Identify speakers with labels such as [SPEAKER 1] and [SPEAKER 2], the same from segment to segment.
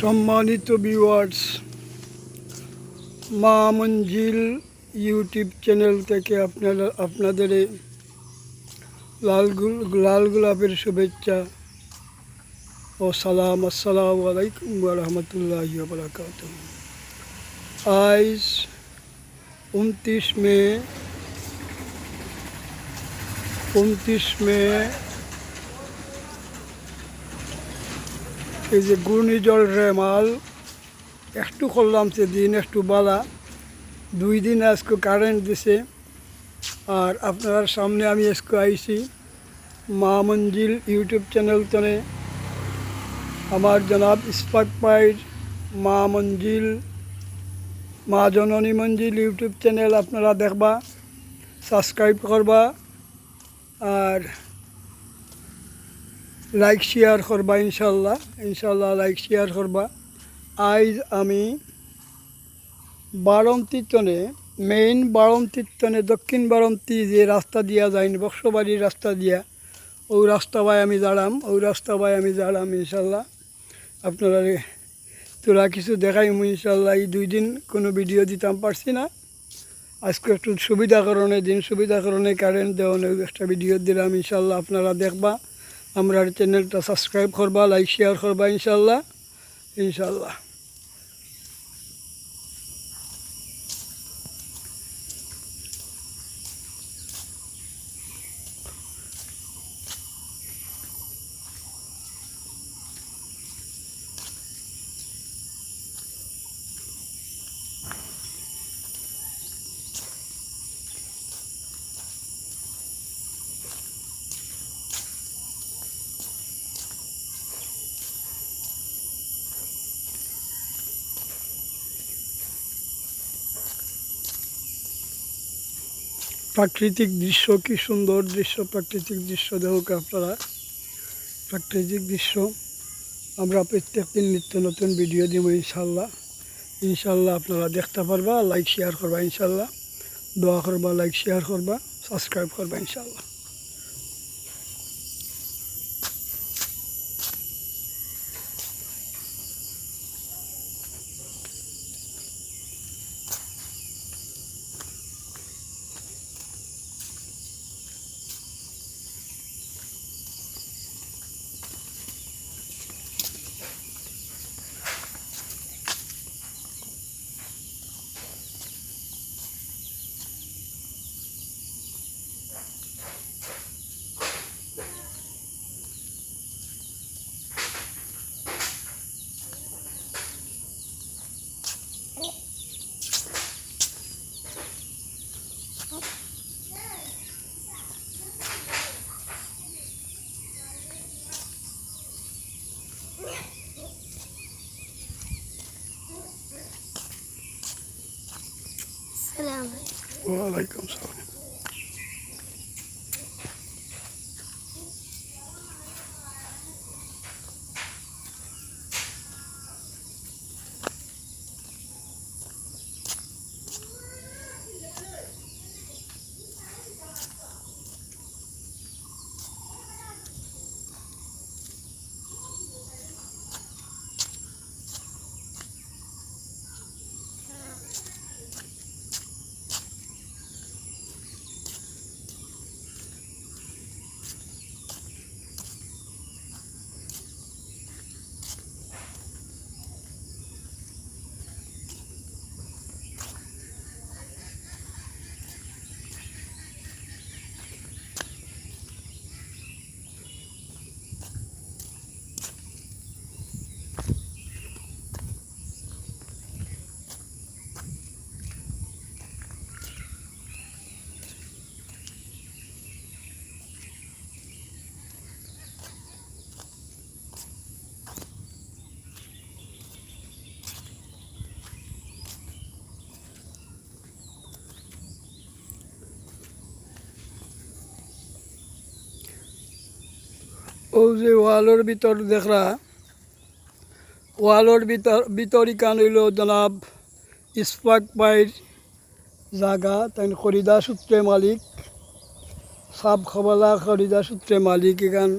[SPEAKER 1] সম্মানিত ভিউয়ার্স, মা মঞ্জিল YouTube channel থেকে আপনাদের লাল গোলাপের শুভেচ্ছা ও সালাম। আসসালামু আলাইকুম ওয়া রাহমাতুল্লাহি ওয়া বারাকাতুহু। আজ 29 মে এই যে ঘূর্ণিঝড় রেমাল একটু করলাম সেদিন একটু বালা 2 দিন আজকে কারেন্ট দিছে। আর আপনার সামনে আমি আজকে আইছি মা মঞ্জিল ইউটিউব চ্যানেল তনে আমার জনাব ইসফাক ভাইয়ের মা মঞ্জিল মা জননী মঞ্জিল ইউটিউব চ্যানেল আপনারা দেখবা, সাবস্ক্রাইব করবা আর লাইক শেয়ার করবা। ইনশাল্লাহ লাইক শেয়ার করবা। আজ আমি বারন্তীর তনে মেইন বারন্তীর তনে দক্ষিণ বারন্তী যে রাস্তা দিয়া যায় বক্সবাড়ির রাস্তা দিয়া ওই রাস্তা বাই আমি দাঁড়াম ইনশাল্লাহ আপনারা তোরা কিছু দেখাই। ইনশাল্লাহ এই 2 দিন কোনো ভিডিও দিতাম পারছি না, আজকে একটু সুবিধা কারণে কারেন্ট দেওয়া একটা ভিডিও দিলাম। ইনশাল্লাহ আপনারা দেখবা, আমরা চ্যানেলটা সাবস্ক্রাইব করবা, লাইক শেয়ার করবা ইনশাল্লাহ। প্রাকৃতিক দৃশ্য, কি সুন্দর দৃশ্য, প্রাকৃতিক দৃশ্য দেখুক আপনারা। প্রাকৃতিক দৃশ্য আমরা প্রত্যেক দিন নিত্য নতুন ভিডিও দিব ইনশাল্লাহ আপনারা দেখতে পারবা, লাইক শেয়ার করবা ইনশাল্লাহ, দোয়া করবা, লাইক শেয়ার করবা, সাবস্ক্রাইব করবা ইনশাল্লাহ। ওয়ালাইকুম সালাম। ও যে ওয়ালের ভিতর দেখরা, ওয়ালের ভিতর ইকান হইল জনাব ইসফাক ভাইয়ের জায়গা, তাই খরিদা সূত্রে মালিক, সাব খবলা খরিদা সূত্রে মালিক। এখান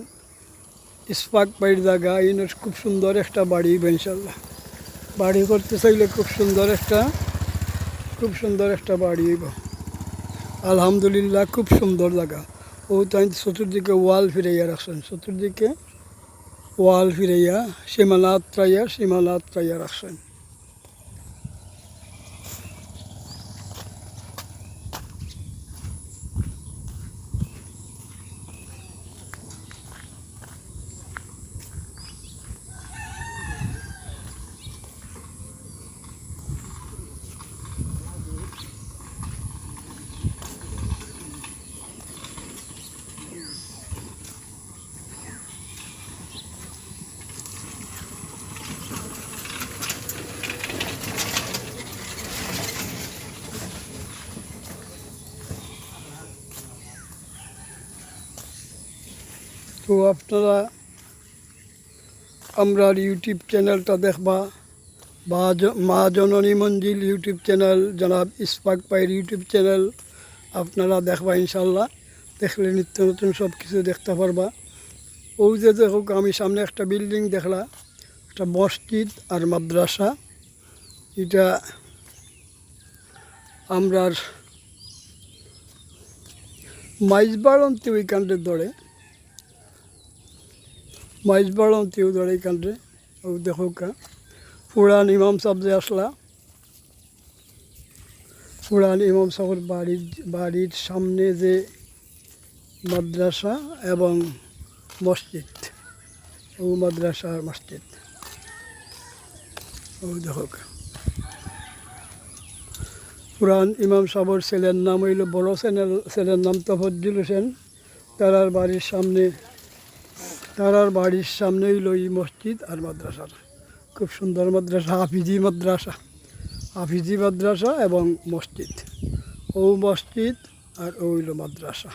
[SPEAKER 1] ইসফাক বাড়ির জায়গা ইনের খুব সুন্দর একটা বাড়ি ইনশাল্লাহ। বাড়ি করতে চাইলে খুব সুন্দর একটা বাড়ি হইব। আলহামদুলিল্লাহ খুব সুন্দর জায়গা। ও তাই চতুর্দিকে ওয়াল ফিরাইয়া রাখছেন, চতুর্দিকে ওয়াল ফিরাইয়া সীমানা আত্রাইয়া রাখছেন। তো আপনারা আমরা ইউটিউব চ্যানেলটা দেখবা, মা জননী মঞ্জিল ইউটিউব চ্যানেল, জনাব ইসফাক ভাইয়ের ইউটিউব চ্যানেল আপনারা দেখবা ইনশাল্লাহ। দেখলে নিত্য নতুন সব কিছু দেখতে পারবা। ওই যে দেখো আমি সামনে একটা বিল্ডিং দেখলা, একটা মসজিদ আর মাদ্রাসা। এটা আমরার মাইজবাড়ন্তি ওইখানটে ধরে, মাইজবাড়ন্তিও ধরে এইখানটে। ও দেখো পুরান ইমাম সাহেব যে আসলা, পুরান ইমাম সাহেবের বাড়ির সামনে যে মাদ্রাসা এবং মসজিদ, ও মাদ্রাসা আর মসজিদ ও দেখো। পুরান ইমাম সাহেবের ছেলের নাম হইল, বড় ছেলের নাম তফজ্জুল হোসেন। তারার বাড়ির সামনে হইল এই মসজিদ আর মাদ্রাসার। খুব সুন্দর মাদ্রাসা, হাফিজি মাদ্রাসা এবং মসজিদ। ও মসজিদ আর ও হইল মাদ্রাসা,